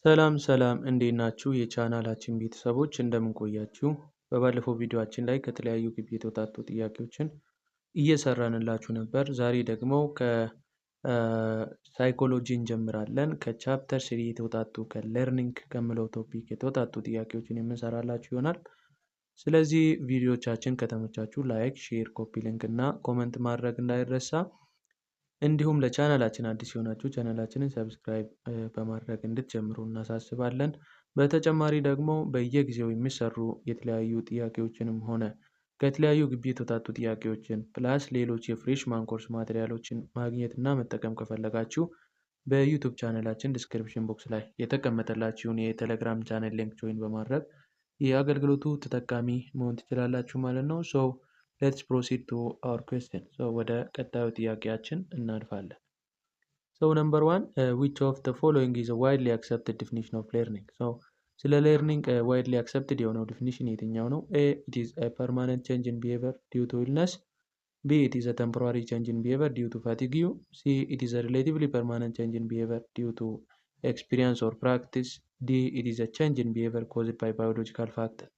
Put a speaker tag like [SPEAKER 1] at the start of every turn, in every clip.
[SPEAKER 1] ሰላም ሰላም እንዴት ናችሁ የቻናላችን ቤተሰቦች እንደምን ቆያችሁ? በባለፈው ቪዲዮአችን ላይ ከተለያዩ ግቢ የተውጣጡ ጥያቄዎችን እየሰራንላችሁ ነበር። ዛሬ ደግሞ ከሳይኮሎጂ እንጀምራለን። ከቻፕተር 3 የተውጣጡ ከለርኒንግ ከምለው ቶፒክ የተውጣጡ ጥያቄዎችን የምንሰራላችሁ ይሆናል። ስለዚህ ቪዲዮቻችን ከተመቻችሁ ላይክ፣ ሼር፣ ኮፒ ሊንክ እና ኮመንት ማድረግ እንዳይረሳ። እንዲሁም ለቻናላችን አዲስ የሆናችሁ ቻናላችንን ሰብስክራይብ በማድረግ እንድትጀምሩ እናሳስባለን። በተጨማሪ ደግሞ በየጊዜው የሚሰሩ የተለያዩ ጥያቄዎችንም ሆነ ከተለያዩ ግቢ የተውጣጡ ጥያቄዎችን ፕላስ ሌሎች የፍሬሽማን ኮርስ ማቴሪያሎችን ማግኘት እና መጠቀም ከፈለጋችሁ በዩቲዩብ ቻናላችን ዲስክሪፕሽን ቦክስ ላይ የተቀመጠላችሁን የቴሌግራም ቻናል ሊንክ ጆይን በማድረግ የአገልግሎቱ ተጠቃሚ መሆን ትችላላችሁ ማለት ነው። Let's proceed to our question. ወደ ቀጣዩ ጥያቄያችን እናልፋለን። Number 1, which of the following is a widely accepted definition of learning? ስለ learning widely accepted የሆነው definition የትኛው ነው? A, it is a permanent change in behavior due to illness. B, it is a temporary change in behavior due to fatigue. C, it is a relatively permanent change in behavior due to experience or practice. D, it is a change in behavior caused by biological factor.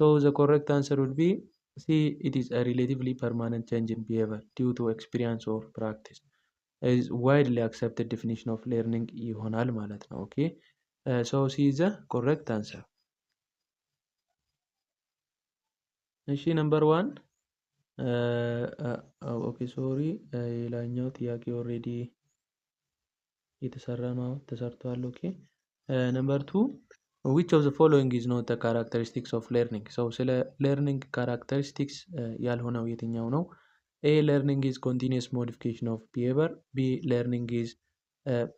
[SPEAKER 1] So the correct answer would be C, it is a relatively permanent change in behavior due to experience or practice. It is widely accepted definition of learning ይሆናል ማለት ነው። Okay, so C is the correct answer. እሺ number 1 okay sorry ሌላኛው ጥያቄ already የተሰራ ነው ተሰርቷል። Okay, number 2, which of the following is not the characteristics of learning? ስለ learning characteristics ያልሆነው የትኛው ነው? A, learning is continuous modification of behavior. B, learning is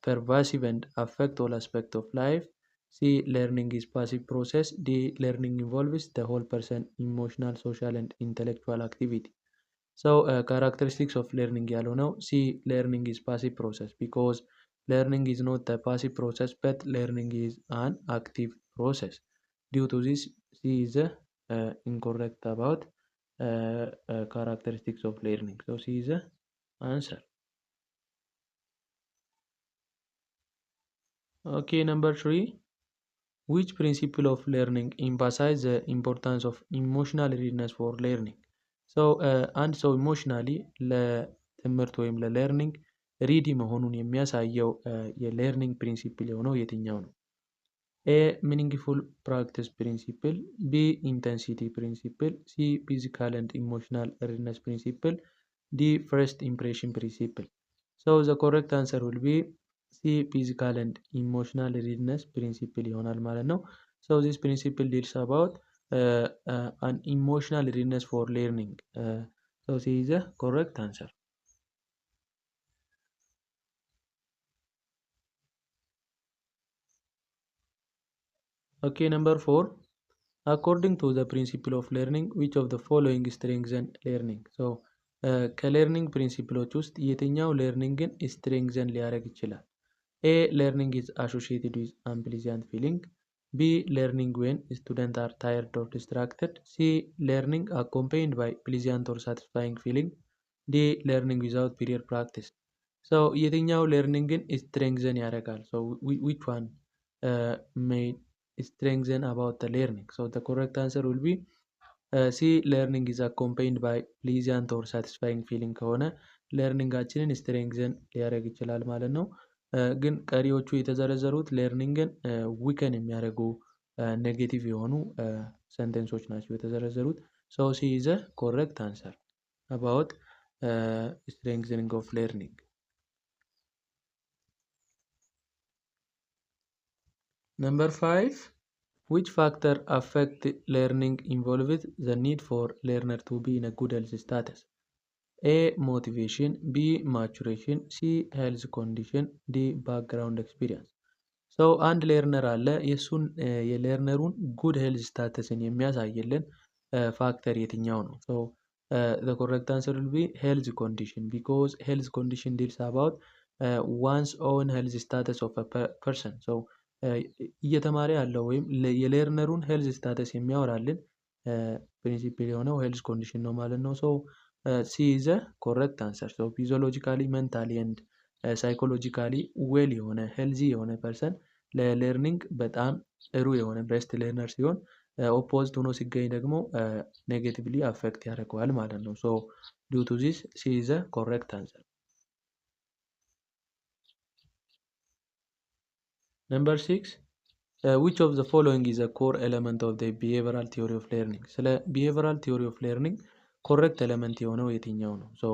[SPEAKER 1] pervasive and affect all aspects of life. C, learning is passive process. D, learning involves the whole person, emotional, social and intellectual activity. Characteristics of learning ያልሆነው C, learning is passive process because learning is not a passive process but learning is an active process. Due to this, C is incorrect about characteristics of learning. So C is the answer. Okay, number 3, which principle of learning emphasizes the importance of emotional readiness for learning? አንድ ሰው ኢሞሽናሊ ለትምህርት ወይም ለለርኒንግ ሪዲ መሆኑን የሚያሳየው የለርኒንግ ፕሪንሲፕል የሆነው የትኛው ነው? A, meaningful practice principle. B, intensity principle. C, physical and emotional readiness principle. D, first impression principle. So the correct answer will be C, physical and emotional readiness principle ይሆናል ማለት ነው። So this principle deals about an emotional readiness for learning. So C is the correct answer. Okay, number 4, according to the principle of learning, which of the following strengthens learning? ከለርኒንግ ፕሪንሲፕሎች ውስጥ የትኛው ለርኒንግን ስትሬንግዘን ሊያደርግ ይችላል? A, learning is associated with unpleasant feeling. B, learning when students are tired or distracted. C, learning accompanied by pleasant or satisfying feeling. D, learning without prior practice. የትኛው ለርኒንግን ስትሬንግዘን ያደርጋል? Which one may strengthen about the learning? So the correct answer will be C, learning is accompanied by pleasant or satisfying feeling ከሆነ ለርኒንጋችንን ስትሬንግዘን ሊያደርግ ይችላል ማለት ነው። ግን ቀሪዎቹ የተዘረዘሩት ለርኒንግን ዊከን የሚያደርጉ ኔጌቲቭ የሆኑ ሰንተንሶች ናቸው የተዘረዘሩት። So C is the correct answer about strengthening of learning. Number 5, which factor affect learning involved the need for learner to be in a good health status? A, motivation. B, maturation. C, health condition. D, background experience. አንድ ሌርነር አለ የሱን የሌርነሩን ጉድ ሄልዝ ስታተስን የሚያሳይልን ፋክተር የትኛው ነው? the correct answer will be health condition because health condition deals about one's own health status of a person. እየተማረ ያለው ወይም የሌርነሩን ሄልዝ ስታተስ የሚያወራልን ፕሪንሲፕል የሆነው ሄልዝ ኮንዲሽን ነው ማለት ነው። C is the correct answer. physiologically, mentally and psychologically well የሆነ ሄልዚ የሆነ ፐርሰን ለሌርኒንግ በጣም ጥሩ የሆነ ቤስት ሌርነር ሲሆን ኦፖዝድ ሆኖ ሲገኝ ደግሞ ኔጌቲቭሊ አፌክት ያደርገዋል ማለት ነው። ሶ ዲው ቱ ዚስ ሲ ኢዝ ዘ ኮሬክት አንሰር። ነምበር 6 which of the following is a core element of the behavioral theory of learning? ስለ behavioral theory of learning ኮሬክት ኤሌመንት የሆነው የትኛው ነው? ሶ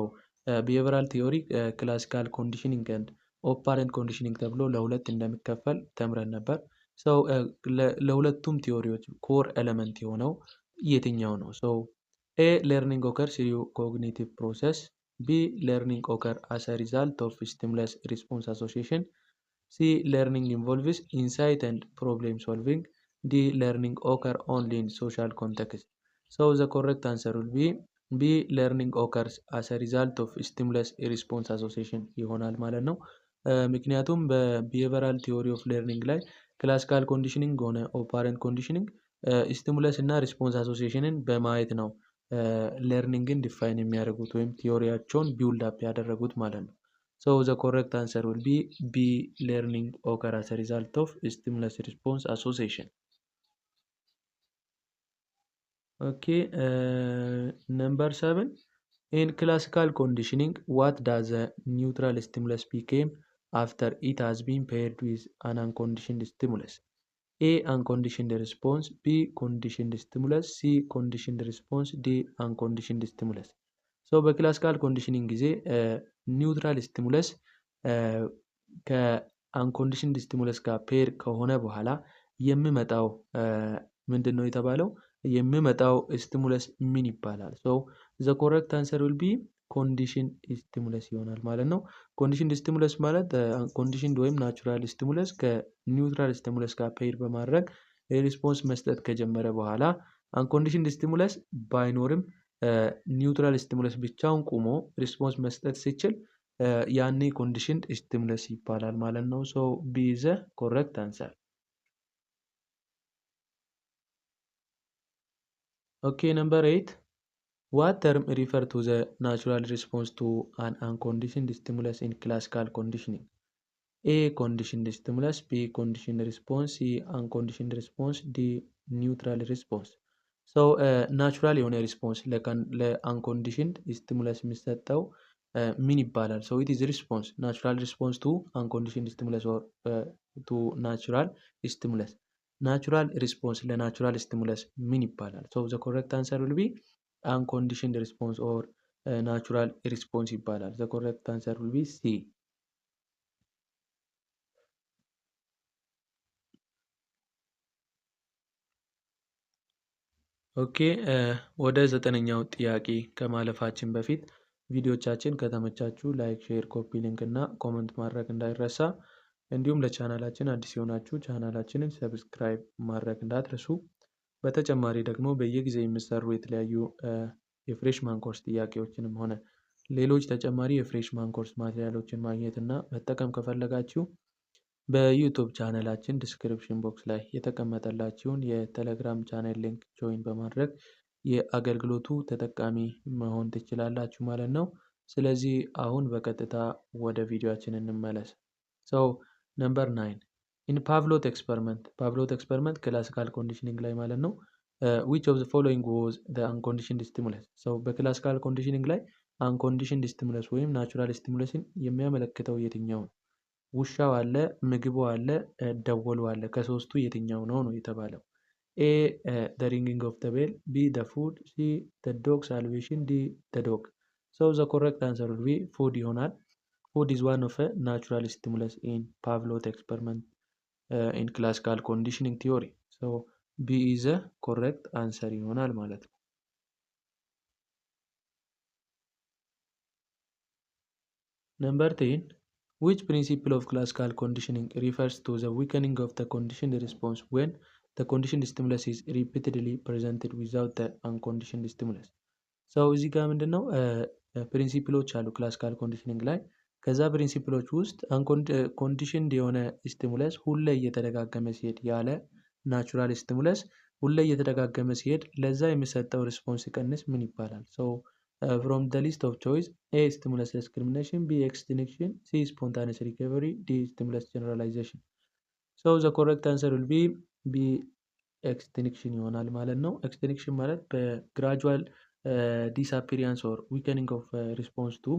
[SPEAKER 1] behavioral theory ክላሲካል ኮንዲሽኒንግ ኤንድ ኦፐራንት ኮንዲሽኒንግ ተብሎ ለሁለት እንደሚከፈል ተምረን ነበር። ሶ ለሁለቱም ቲዮሪዎች ኮር ኤሌመንት የሆነው የትኛው ነው? ሶ ኤ learning occurs through cognitive process, B learning occur as a result of stimulus response association, C learning involves insight and problem solving, D learning occur only in social context. So the correct answer will be B learning occurs as a result of stimulus response association ይሆናል ማለት ነው። ምክንያቱም በቢሄቨራል ቲዮሪ ኦፍ ሌርኒንግ ላይ ክላሲካል ኮንዲሽኒንግ ሆነ ኦፐራንት ኮንዲሽኒንግ ስቲሙለስ እና ሪስፖንስ አሶሲዬሽንን በማየት ነው ሌርኒንግን ዲፋይን የሚያደርጉት ወይም ቲዮሪያቸውን ቢውልድ አፕ ያደረጉት ማለት ነው። So the correct answer will be B learning occur as a result of stimulus response association. Okay, number 7 in classical conditioning what does a neutral stimulus become after it has been paired with an unconditioned stimulus? A unconditioned response, B conditioned stimulus, C conditioned response, D unconditioned stimulus. ሶ በክላሲካል ኮንዲሽኒንግ ጊዜ ኒውትራል ስቲሙለስ ከአንኮንዲሽንድ ስቲሙለስ ጋር ፔር ከሆነ በኋላ የሚመጣው ምንድን ነው የተባለው? የሚመጣው ስቲሙለስ ምን ይባላል? ሶ ዘ ኮሬክት አንሰር ዊል ቢ ኮንዲሽን ስቲሙለስ ይሆናል ማለት ነው። ኮንዲሽን ስቲሙለስ ማለት ኮንዲሽንድ ወይም ናቹራል ስቲሙለስ ከኒውትራል ስቲሙለስ ጋር ፔር በማድረግ ሪስፖንስ መስጠት ከጀመረ በኋላ አንኮንዲሽንድ ስቲሙለስ ባይኖርም ኒውትራል ስቲሙለስ ብቻውን ቁሞ ሪስፖንስ መስጠት ሲችል ያኔ ኮንዲሽንድ ስቲሙለስ ይባላል ማለት ነው። ሶ ቢ ኢዝ ዘ ኮሬክት አንሰር። ኦኬ ነምበር 8 what term refer to the natural response to an unconditioned stimulus in classical conditioning? A conditioned stimulus, B conditioned response, C unconditioned response, D neutral response. ሶ ናቹራል የሆነ ሪስፖንስ ለአንኮንዲሽንድ ስቲሙለስ የሚሰጠው ምን ይባላል? ሶ ኢት ኢዝ ሪስፖንስ ናቹራል ሪስፖንስ ቱ አንኮንዲሽንድ ስቲሙለስ ኦር ቱ ናቹራል ስቲሙለስ። ናቹራል ሪስፖንስ ለናቹራል ስቲሙለስ ምን ይባላል? ሶ ዘ ኮሬክት አንሰር ዊል ቢ አንኮንዲሽንድ ሪስፖንስ ኦር ናቹራል ሪስፖንስ ይባላል። ዘ ኮሬክት አንሰር ዊል ቢ ሲ። ኦኬ ወደ ዘጠነኛው ጥያቄ ከማለፋችን በፊት ቪዲዮቻችን ከተመቻችሁ ላይክ፣ ሼር፣ ኮፒ ሊንክ እና ኮመንት ማድረግ እንዳይረሳ። እንዲሁም ለቻናላችን አዲስ የሆናችሁ ቻናላችንን ሰብስክራይብ ማድረግ እንዳትረሱ። በተጨማሪ ደግሞ በየጊዜው የሚሰሩ የተለያዩ የፍሬሽማን ኮርስ ጥያቄዎችንም ሆነ ሌሎች ተጨማሪ የፍሬሽማን ኮርስ ማቴሪያሎችን ማግኘት እና መጠቀም ከፈለጋችሁ በዩቱብ ቻናላችን ዲስክሪፕሽን ቦክስ ላይ የተቀመጠላችሁን የቴሌግራም ቻናል ሊንክ ጆይን በማድረግ የአገልግሎቱ ተጠቃሚ መሆን ትችላላችሁ ማለት ነው። ስለዚህ አሁን በቀጥታ ወደ ቪዲዮአችን እንመለስ። ሶ ነምበር 9 ኢን ፓቭሎት ኤክስፐሪመንት ክላሲካል ኮንዲሽኒንግ ላይ ማለት ነው which of the following was the unconditioned stimulus? ሶ በክላሲካል ኮንዲሽኒንግ ላይ unconditioned stimulus ወይም ናቹራል ስቲሙለስን የሚያመለክተው የትኛው ነው? ውሻው አለ፣ ምግቡ አለ፣ ደወሉ አለ። ከሶስቱ የትኛው ነው ነው የተባለው? ኤ the ringing of the bell, B the food, C the dog salvation, D the dog. So the correct answer will be food ይሆናል። Food is one of a natural stimulus in Pavlov experiment in classical conditioning theory. So B is a correct answer ይሆናል ማለት ነው። Number 10 which principle of classical conditioning refers to the weakening of the conditioned response when the conditioned stimulus is repeatedly presented without the unconditioned stimulus? ሰው እዚህ ጋር ምንድነው ፕሪንሲፕሎች አሉ ክላሲካል ኮንዲሽኒንግ ላይ። ከዛ ፕሪንሲፕሎች ውስጥ ኮንዲሽንድ የሆነ ስቲሙለስ ሁሌ እየተደጋገመ ሲሄድ ያለ ናቹራል ስቲሙለስ ሁሌ እየተደጋገመ ሲሄድ ለዛ የሚሰጠው ሪስፖንስ ሲቀንስ ምን ይባላል? ሶ from the list of choice A stimulus discrimination, B extinction, C spontaneous recovery, D stimulus generalization. So the correct answer will be B extinction ይሆናል ማለት ነው። extinction ማለት በግራጁዋል ዲስአፒሪያንስ ኦር ዊከኒንግ ኦፍ ሪስፖንስ ቱ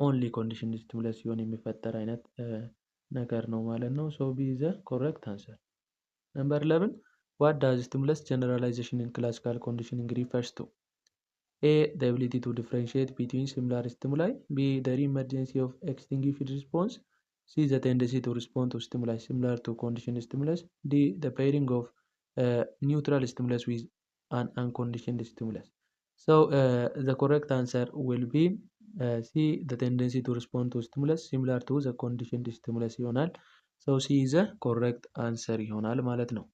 [SPEAKER 1] ኦንሊ ኮንዲሽን ስቲሙለስ ሲሆን የሚፈጠር አይነት ነገር ነው ማለት ነው። ሶ ቢ ዘ ኮሬክት አንሰር። ነምበር 11 what does stimulus generalization in classical conditioning refers to? A. The ability to differentiate between similar stimuli. B. The re-emergency of extinguished response. C. The tendency to respond to stimuli similar to conditioned stimulus. D. The pairing of neutral stimulus with an unconditioned stimulus. So the correct answer will be C. The tendency to respond to stimulus similar to the conditioned stimulus ይሆናል። So C is the correct answer ይሆናል ማለት ነው።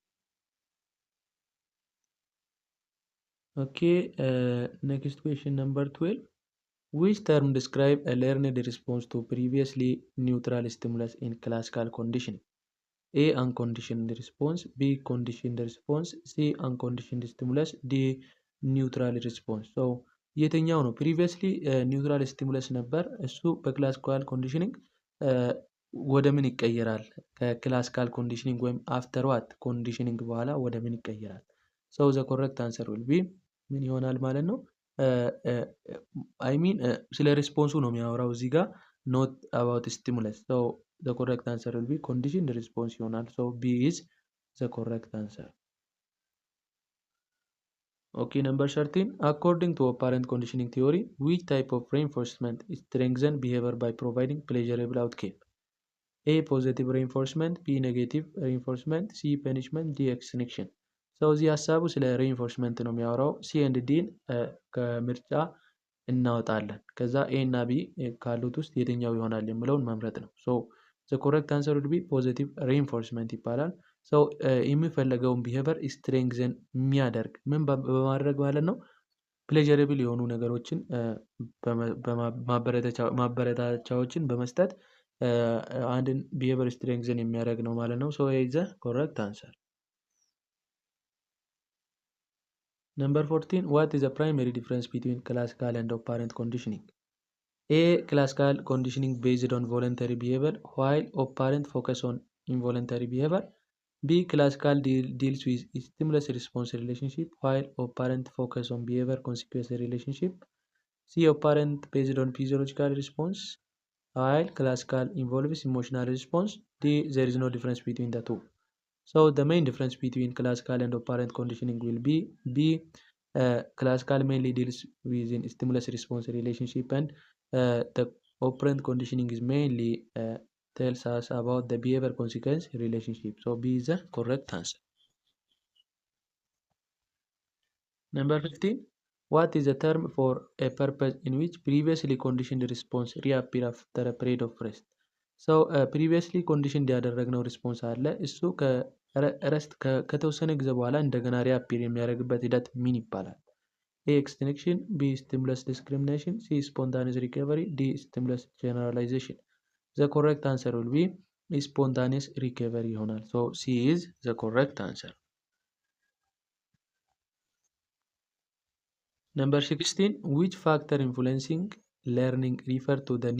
[SPEAKER 1] Okay, next question number 12. Which term describe a learned response to previously neutral stimulus in classical conditioning? A. Unconditioned response. B. Conditioned response. C. Unconditioned stimulus. D. Neutral response. So የትኛው ነው? previously neutral stimulus ነበር። እሱ በክላሲካል ኮንዲሽኒንግ ወደ ምን ይቀየራል? ከክላሲካል ኮንዲሽኒንግ ወይም after what ኮንዲሽኒንግ በኋላ ወደ ምን ይቀየራል? So the correct answer will be ምን ይሆናል ማለት ነው? I mean ስለ ሪስፖንሱ ነው የሚያወራው እዚህ ጋር not about stimulus. So the correct answer will be conditioned response ይሆናል። So B is the correct answer. Okay, number 13. According to apparent conditioning theory, which type of reinforcement strengthens behavior by providing pleasurable outcome? A. Positive reinforcement. B. Negative reinforcement. C. Punishment. D. Extinction. ሰው እዚህ ሀሳቡ ስለ ሪኢንፎርስመንት ነው የሚያወራው። ሲ ኤንድ ዲን ከምርጫ እናወጣለን። ከዛ ኤ እና ቢ ካሉት ውስጥ የትኛው ይሆናል የሚለውን መምረጥ ነው። ሶ ዘ ኮሬክት አንሰር ውድ ቢ ፖዚቲቭ ሪኢንፎርስመንት ይባላል። ሰው የሚፈለገውን ቢሄቨር ስትሬንግዘን የሚያደርግ ምን በማድረግ ማለት ነው? ፕሌጀረብል የሆኑ ነገሮችን ማበረታቻዎችን በመስጠት አንድን ቢሄቨር ስትሬንግዘን የሚያደርግ ነው ማለት ነው። ሶ ዘ ኮሬክት አንሰር። Number 14. What is the primary difference between classical and operant conditioning? A. Classical conditioning based on voluntary behavior, while operant focus on involuntary behavior. B. Classical deals with stimulus-response relationship, while operant focus on behavior-consequence relationship. C. Operant based on physiological response, while classical involves emotional response. D. There is no difference between the two. So the main difference between classical and operant conditioning will be B. Classical mainly deals with stimulus response relationship, and the operant conditioning is mainly tells us about the behavior consequence relationship. So B is the correct answer. Number 15. What is the term for a purpose in which previously conditioned response reappear after a period of rest? So previously conditioned ያደረግነው ሪስፖንስ አለ እሱ ረስት ከተወሰነ ጊዜ በኋላ እንደገና ሪአፒር የሚያደርግበት ሂደት ምን ይባላል? ኤ ኤክስቲንክሽን፣ ቢ ስቲሙለስ ዲስክሪሚኔሽን፣ ሲ ስፖንታኒየስ ሪከቨሪ፣ ዲ ስቲሙለስ ጀነራላይዜሽን። ዘ ኮሬክት አንሰር ዊል ቢ ስፖንታኒየስ ሪከቨሪ ይሆናል። ሶ ሲ ኢዝ ዘ ኮሬክት አንሰር። Number 16. Which factor influencing learning refer to the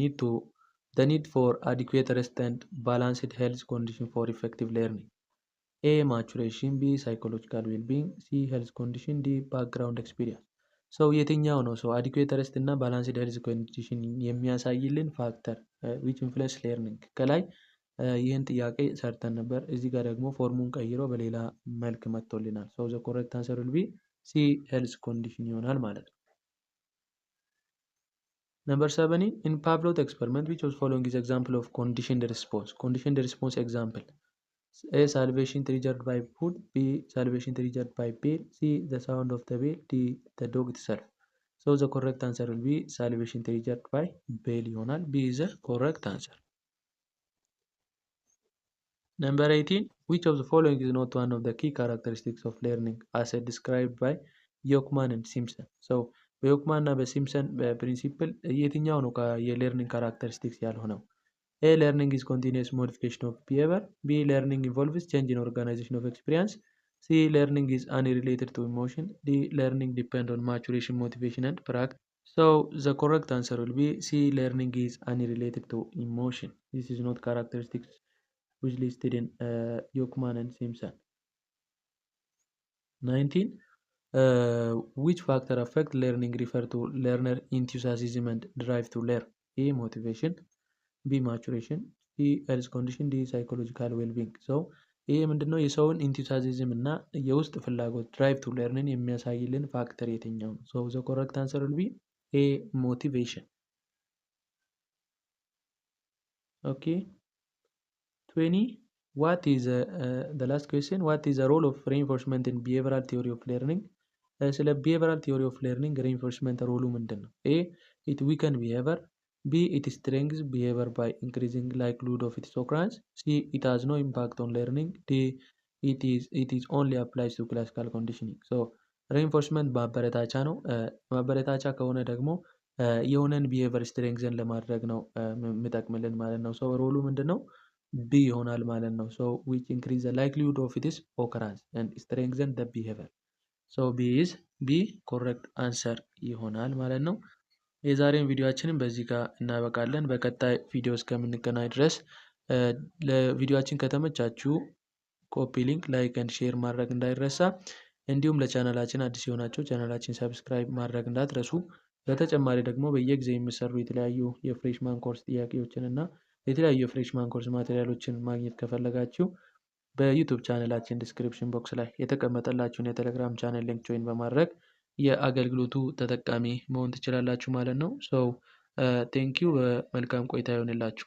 [SPEAKER 1] need for adequate rest and balanced health condition for effective learning? A. Maturation. B. Psychological well-being. C. Health condition. D. Background experience. So የትኛው ነው ሰው adequate rest እና balanced health condition የሚያሳይልን ፋክተር which influence learning? ከላይ ይህን ጥያቄ ሰርተን ነበር። እዚህ ጋር ደግሞ ፎርሙን ቀይሮ በሌላ መልክ መጥቶልናል። so the correct answer will be C. health condition ይሆናል ማለት ነው። Number 7. In Pavlov experiment, which was following is example of conditioned response. Conditioned response example. A. Salivation triggered by food. B. Salivation triggered by bell. C. The sound of the bell. D. The dog itself. So the correct answer will be salivation triggered by bell ይሆናል። B is the correct answer. Number 18. Which of the following is not one of the key characteristics of learning as described by Yokman and Simpson? So በዮክማን እና በሲምፕሰን ፕሪንሲፕል የትኛው ነው የለርኒንግ ካራክተሪስቲክስ ያልሆነው? A. Learning is continuous modification of behavior. B. Learning involves change in organization of experience. C. Learning is unrelated to emotion. D. Learning depends on maturation, motivation, and practice. So the correct answer will be C. Learning is unrelated to emotion. This is not characteristics which listed in Yokman and Simpson. 19. Which factor affect learning refer to learner enthusiasm and drive to learn? A. Motivation, B. Maturation, C. health condition, D. psychological well-being. So ይሄ ምንድነው የሰውን ኢንቱሲያዝም እና የውስጥ ፍላጎት ድራይቭ ቱ ለርንን የሚያሳይልን ፋክተር የትኛው ነው? So the correct answer will be A. motivation. Okay. 20. What is the last question? What is the role of reinforcement in behavioral theory of learning? ስለ behavioral theory of learning reinforcement ሮሉ ምንድን ነው? A. it weaken behavior, B. it strengthens behavior by increasing likelihood of its occurrence, C. it has no impact on learning, D. it is only applies to classical conditioning. So reinforcement ማበረታቻ ነው። ማበረታቻ ከሆነ ደግሞ የሆነን behavior strengthen ለማድረግ ነው የሚጠቅምልን ማለት ነው። So ሮሉ ምንድን ነው? B ይሆናል ማለት ነው። So which increase the likelihood of its occurrence and strengthen the behavior. So B is B correct answer ይሆናል ማለት ነው። የዛሬን ቪዲዮአችንን በዚህ ጋር እናበቃለን። በቀጣይ ቪዲዮ እስከምንገናኝ ድረስ ለቪዲዮአችን ከተመቻችሁ ኮፒ ሊንክ፣ ላይክ ኤንድ ሼር ማድረግ እንዳይረሳ። እንዲሁም ለቻናላችን አዲስ የሆናችሁ ቻናላችን ሰብስክራይብ ማድረግ እንዳትረሱ። በተጨማሪ ደግሞ በየጊዜው የሚሰሩ የተለያዩ የፍሬሽማን ኮርስ ጥያቄዎችን እና የተለያዩ የፍሬሽማን ኮርስ ማቴሪያሎችን ማግኘት ከፈለጋችሁ በዩቲዩብ ቻናላችን ዲስክሪፕሽን ቦክስ ላይ የተቀመጠላችሁን የቴሌግራም ቻናል ሊንክ ጆይን በማድረግ የአገልግሎቱ ተጠቃሚ መሆን ትችላላችሁ ማለት ነው። ቴንኪው። መልካም ቆይታ ይሆንላችሁ።